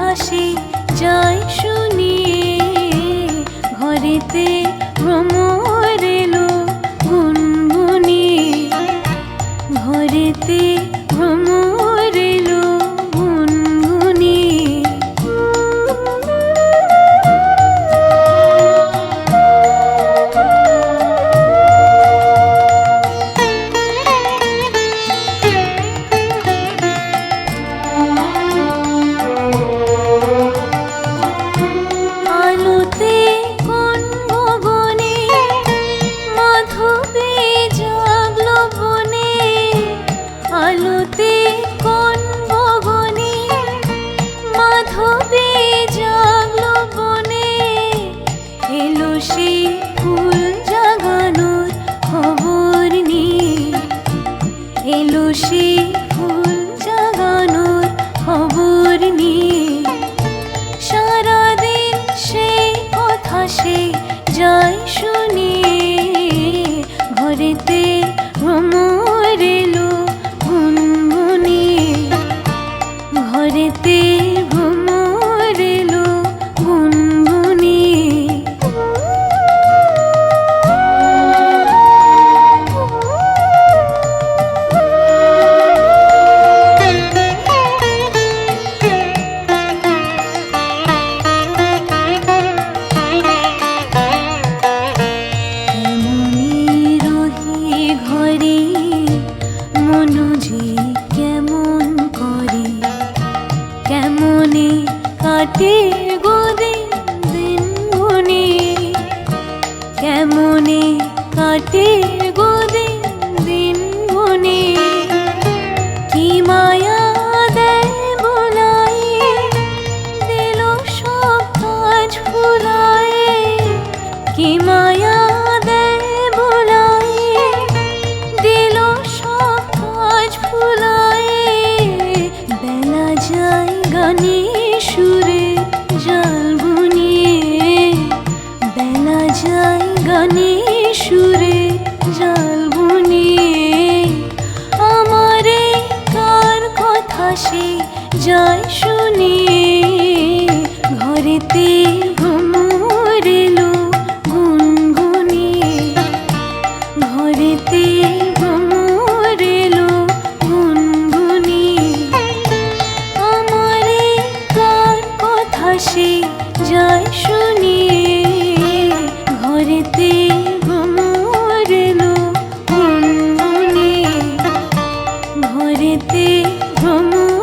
আসে যায় শুনিয়ে, ঘরেতে ভ্রমর এলো গুনগুনিয়ে, ঘরেতে ভ্রমর এলো গুনগুনিয়ে। আলোতে কোন গগনে মাধবী জাগলো বনে, আলোতে কোন গগনে মাধবী জাগলো বনে, এলো সে ফুল জাগানোর খবর নিয়ে, এলো সে ফুল জাগানোর খবর নিয়ে। সারাদিন সেই কথা সে যায় শুনিয়ে, ঘরেতে ভ্রমর এলো গুনগুনিয়ে, ঘরেতে ভ্রমর এলো গুনগুনিয়ে। কেমনে কাটে গো দিন দিন গুনে, কেমনে কাটে গো দিন দিন গুনে। কি মায়া দেয় বোলাই, দিল সব কাজ ভুলাই, কি মায়া দেয় বোলাই, দিল সব কাজ ভুলাই। বেলা যায় গানে সুরে জাল বুনিয়ে, বেলা যায় গানে সুরে জাল বুনিয়ে। আমারে কার কথা সে যায় শুনিয়ে, ঘরেতে ভ্রমর এলো গুনগুনিয়ে, ঘরেতে ভ্রমর এলো গুনগুনিয়ে। আমারে কার কথা সে যায় শুনিয়ে, ঘরেতে ভ্রমর এলো গুনগুনিয়ে, ঘরেতে ভ্রমর